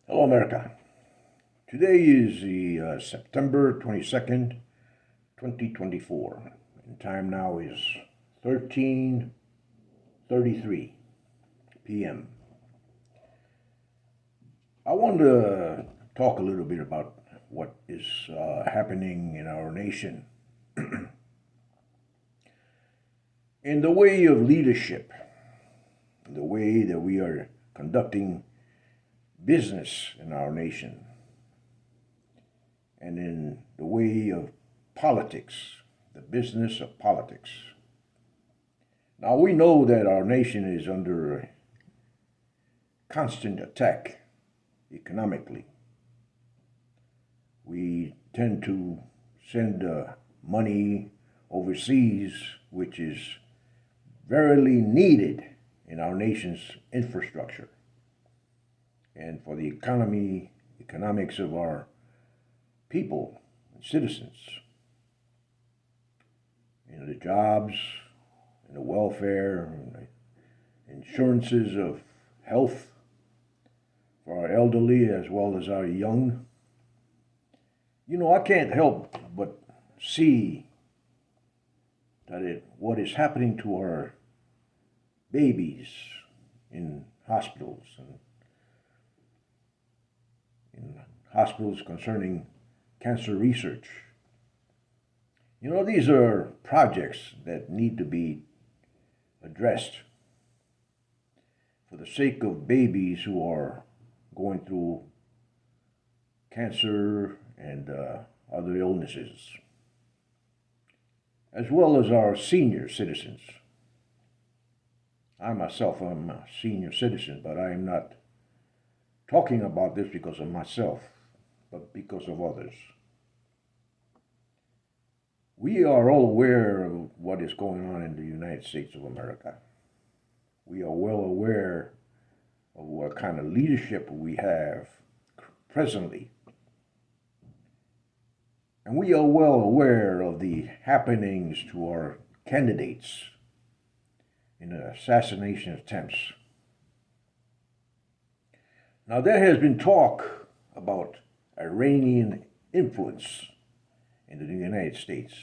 Hello, America. Today is the September 22nd, 2024. And time now is 13:33 p.m. I want to talk a little bit about what is happening in our nation in the way of leadership, the way that we are conducting business in our nation, and in the way of politics, the business of politics. Now, we know that our nation is under constant attack economically. We tend to send money overseas, which is verily needed in our nation's infrastructure and for the economics of our people and citizens, the jobs and the welfare and the insurances of health for our elderly as well as our young. I can't help but see that what is happening to our babies in hospitals and in hospitals concerning cancer research. These are projects that need to be addressed for the sake of babies who are going through cancer and other illnesses, as well as our senior citizens. I myself am a senior citizen, but I am not talking about this because of myself, but because of others. We are all aware of what is going on in the United States of America. We are well aware of what kind of leadership we have presently. And we are well aware of the happenings to our candidates in the assassination attempts. Now, there has been talk about Iranian influence in the United States.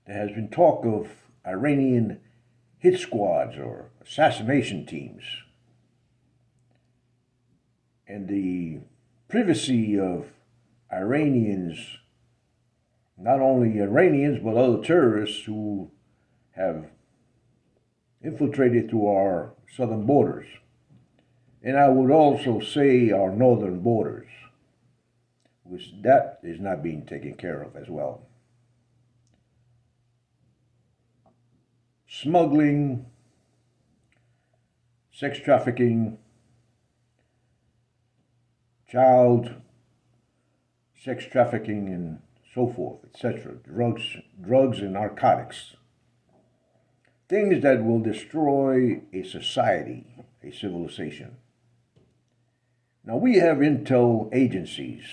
There has been talk of Iranian hit squads or assassination teams. And the privacy of Iranians, not only Iranians, but other terrorists who have infiltrated through our southern borders. And I would also say our northern borders, which that is not being taken care of as well. Smuggling, sex trafficking, child sex trafficking, and so forth, etc. Drugs and narcotics. Things that will destroy a society, a civilization. Now, we have intel agencies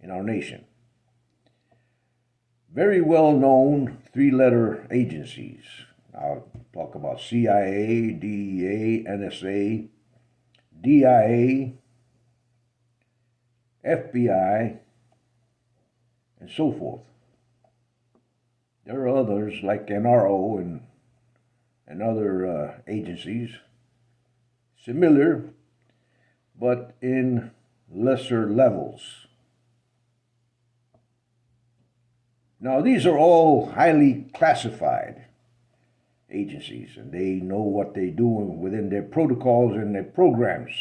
in our nation. Very well-known three-letter agencies. I'll talk about CIA, DEA, NSA, DIA, FBI, and so forth. There are others like NRO and other agencies, similar, but in lesser levels. Now, these are all highly classified agencies, and they know what they do within their protocols and their programs.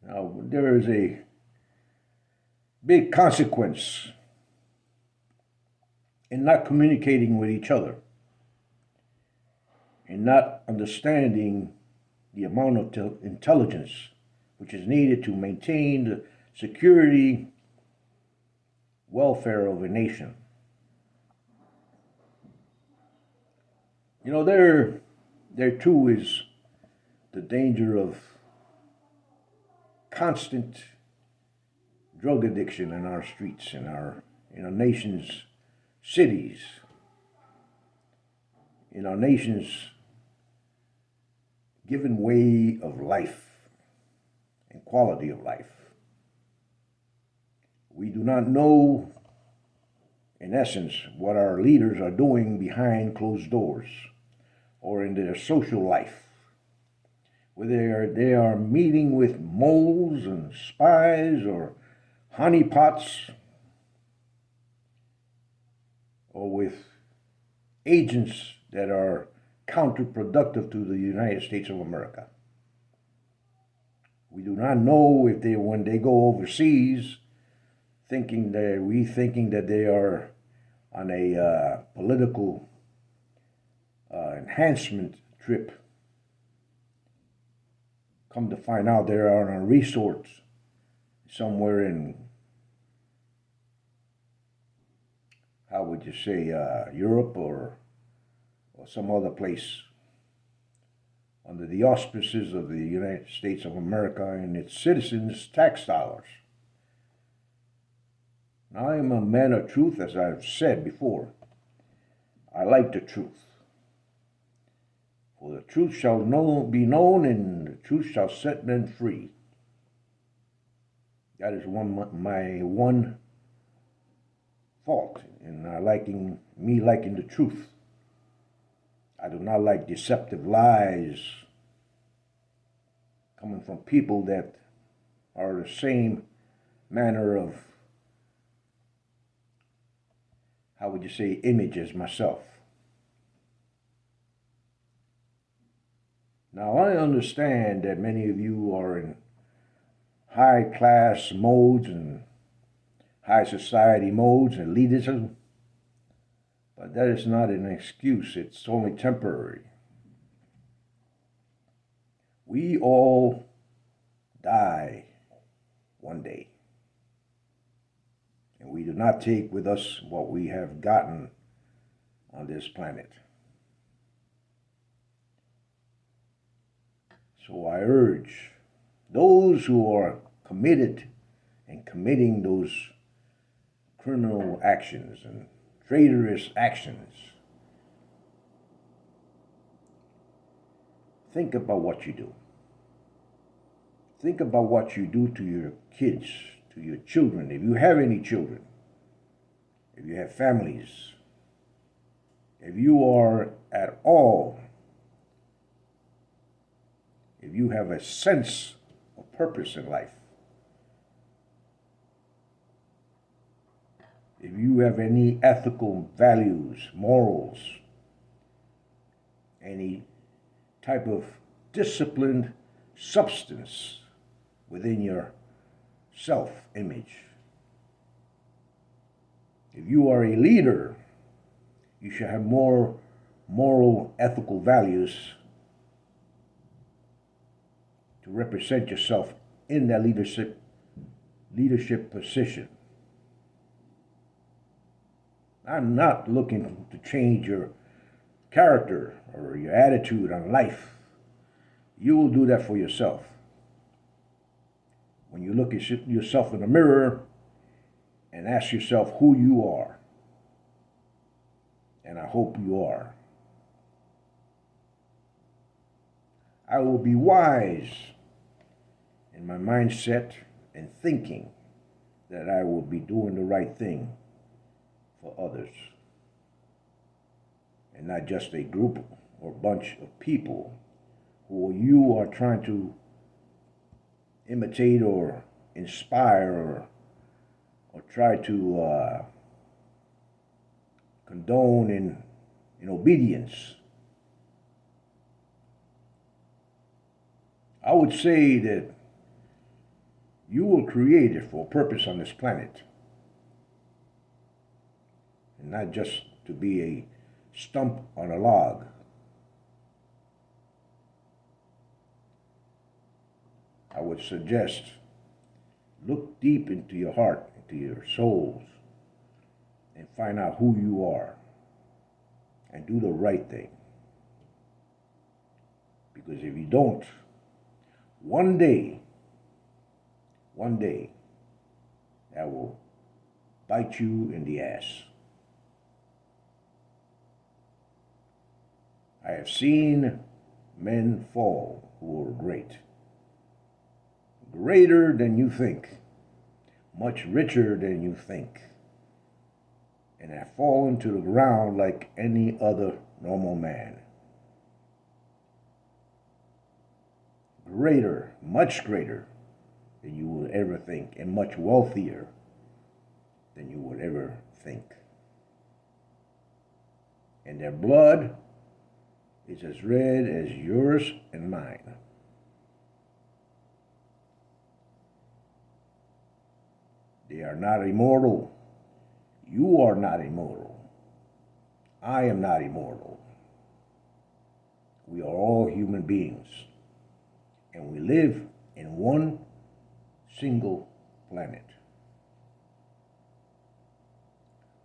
Now, there is a big consequence in not communicating with each other, in not understanding the amount of intelligence which is needed to maintain the security, welfare of a nation. There too is the danger of constant drug addiction in our streets, in our nation's cities, in our nation's given way of life and quality of life. We do not know, in essence, what our leaders are doing behind closed doors or in their social life, whether they are meeting with moles and spies or honeypots, or with agents that are counterproductive to the United States of America. We do not know if they, when they go overseas, thinking that they are on a political enhancement trip, come to find out they are on a resort somewhere in, how would you say, Europe or some other place under the auspices of the United States of America and its citizens' tax dollars. Now, I am a man of truth, as I've said before. I like the truth. For the truth shall be known, and the truth shall set men free. That is my one fault in liking the truth. I do not like deceptive lies coming from people that are the same manner of, how would you say, image as myself. Now, I understand that many of you are in high class modes and high society modes and elitism, but that is not an excuse. It's only temporary. We all die one day, and we do not take with us what we have gotten on this planet. So I urge those who are committed and committing those criminal actions and traitorous actions, think about what you do. Think about what you do to your kids, to your children, if you have any children, if you have families, if you are at all, if you have a sense of purpose in life, if you have any ethical values, morals, any type of disciplined substance within your self-image, if you are a leader, you should have more moral, ethical values to represent yourself in that leadership position. I'm not looking to change your character or your attitude on life. You will do that for yourself. When you look at yourself in the mirror and ask yourself who you are, and I hope you are. I will be wise in my mindset and thinking that I will be doing the right thing for others, and not just a group or bunch of people who you are trying to imitate or inspire or try to condone in obedience. I would say that you were created for a purpose on this planet, and not just to be a stump on a log. I would suggest look deep into your heart, into your souls, and find out who you are, and do the right thing. Because if you don't, one day, that will bite you in the ass. I have seen men fall who are great. Greater than you think, much richer than you think, and have fallen to the ground like any other normal man. Greater, much greater than you would ever think, and much wealthier than you would ever think. And their blood is as red as yours and mine. They are not immortal. You are not immortal. I am not immortal. We are all human beings, and we live in one single planet.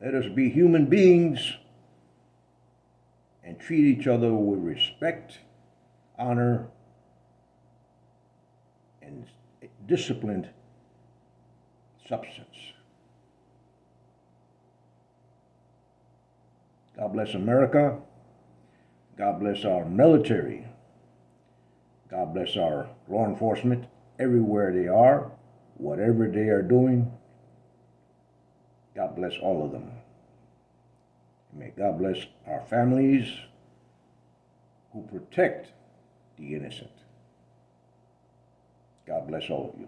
Let us be human beings and treat each other with respect, honor, and disciplined substance. God bless America. God bless our military. God bless our law enforcement everywhere they are, whatever they are doing. God bless all of them. May God bless our families who protect the innocent. God bless all of you.